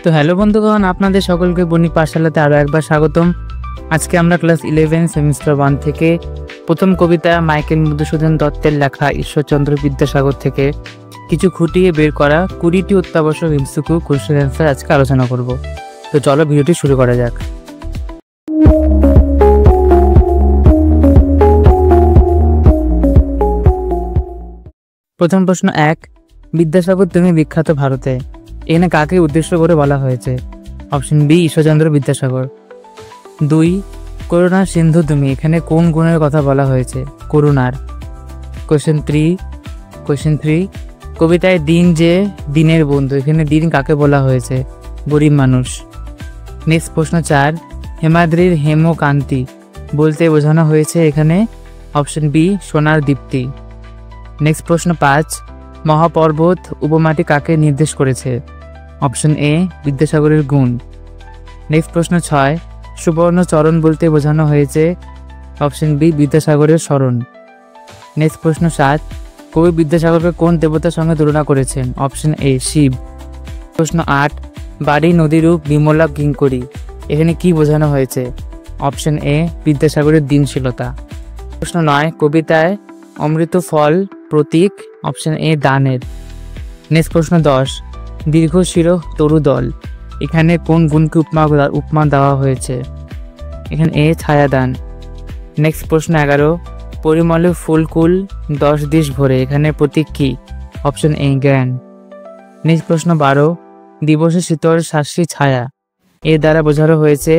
তো হ্যালো বন্ধুগণ, আপনাদের সকলকে বণিক পাঠশালাতে আরও একবার স্বাগতম। আজকে আমরা ক্লাস 11 সেমিস্টার 1 থেকে প্রথম কবিতা মাইকেল মধুসূদন দত্তের লেখা ঈশ্বরচন্দ্র বিদ্যাসাগর থেকে কিছু খুঁটিয়ে বের করা 20টি অত্যাবশ্যক এমসিকিউ কোশ্চেন অ্যান্সার আজকে আলোচনা করব। তো চলো ভিডিওটি শুরু করা যাক। প্রথম প্রশ্ন 1, বিদ্যাসাগর তুমি বিখ্যাত ভারতে, এখানে কাকে উদ্দেশ্য করে বলা হয়েছে? Option B, Ishwarchandra Vidyasagar. 2, করুণার সিন্ধু তুমি, এখানে কোন গুণের কথা বলা হয়েছে? করুণার। কোয়েশ্চেন 3, কবিতায় দিন যে দিনের বন্ধু, এখানে দিন কাকে বলা হয়েছে? গরিব মানুষ। নেক্সট প্রশ্ন 4, হেমাদ্রির হেমকান্তি বলতে বোঝানো হয়েছে এখানে? অপশন বি, সোনার দীপ্তি। নেক্সট প্রশ্ন 5, মহাপর্বত উপমাটি কাকে নির্দেশ করেছে? অপশন এ, বিদ্যাসাগরের গুণ। নেক্সট প্রশ্ন 6, সুবর্ণ চরণ বলতে বোঝানো হয়েছে? অপশন বি, বিদ্যাসাগরের স্মরণ। নেক্সট প্রশ্ন 7, কবি বিদ্যাসাগরকে কোন দেবতার সঙ্গে তুলনা করেছেন? Option A, Shiva. প্রশ্ন 8, বাড়ি নদীরূপ বিমলা কিঙ্করী, এখানে কি বোঝানো হয়েছে? অপশন এ, বিদ্যাসাগরের দিনশীলতা। প্রশ্ন 9, কবিতায় অমৃত ফল প্রতীক, অপশন এ, দানের। নেক্সট প্রশ্ন 10, দীর্ঘ শির তরুদল, এখানে কোন গুণকে উপমা দেওয়া হয়েছে? এখানে এ, ছায়াদান। নেক্সট প্রশ্ন 11, পরিমলে ফুলকুল 10 দিশ ভরে, এখানে প্রতীক কি? অপশন এ, জ্ঞান। নেক্সট প্রশ্ন 12, দিবসে শীতল শাস্ত্রী ছায়া, এর দ্বারা বোঝানো হয়েছে?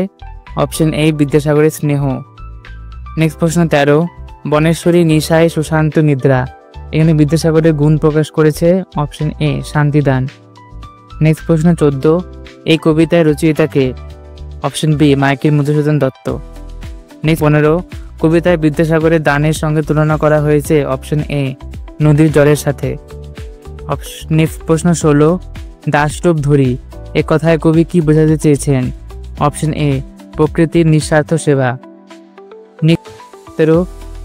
অপশন এ, বিদ্যাসাগরের স্নেহ। নেক্সট প্রশ্ন 13, বনেশ্বরী নিশায় সুশান্ত নিদ্রা, এখানে বিদ্যাসাগরের গুণ প্রকাশ করেছে? Option A, শান্তিদান। নেক্সট প্রশ্ন 14, এই কবিতায় রচয়িতা কে? Option B, Michael Madhusudan Dutta. Next 15, কবিতায় বিদ্যাসাগরের দানের সঙ্গে তুলনা করা হয়েছে? অপশন এ, নদীর জলের সাথে। নেক্সট প্রশ্ন 16, দাসরূপ ধরি, এ কথায় কবি কি বোঝাতে চেয়েছেন? অপশন এ, প্রকৃতির নিঃস্বার্থ সেবা। নেক্সট 17,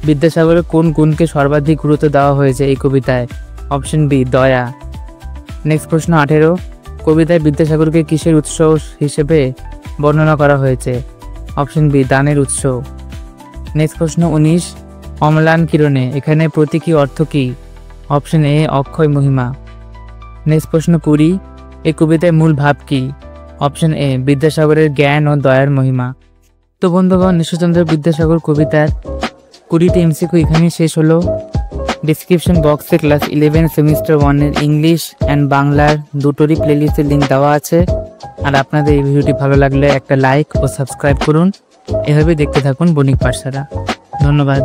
বিদ্যাসাগরের কোন গুণকে সর্বাধিক গুরুত্ব দেওয়া হয়েছে এই কবিতায়? অপশন বি, দয়া। নেক্সট প্রশ্ন 18, কবিতায় বিদ্যাসাগরকে কিসের উৎস হিসেবে বর্ণনা করা হয়েছে? অপশন বি, দানের উৎস। নেক্সট প্রশ্ন 19, অম্লান কিরণে, এখানে প্রতীকী অর্থ কি? Option A, Akshay Mahima. Next প্রশ্ন 20, এই কবিতায় মূল ভাব কি? অপশন এ, বিদ্যাসাগরের জ্ঞান ও দয়ার মহিমা। তো বন্ধুগণ, ঈশ্বরচন্দ্র বিদ্যাসাগর কবিতার 20টি এমসিকিউ এখানেই শেষ হলো। ডিসক্রিপশন বক্সে ক্লাস 11 সেমিস্টার 1 এর ইংলিশ অ্যান্ড বাংলার দুটোরই প্লেলিস্টের লিঙ্ক দেওয়া আছে। আর আপনাদের এই ভিডিওটি ভালো লাগলে একটা লাইক ও সাবস্ক্রাইব করুন। এভাবে দেখতে থাকুন বণিক পাঠশালা। ধন্যবাদ।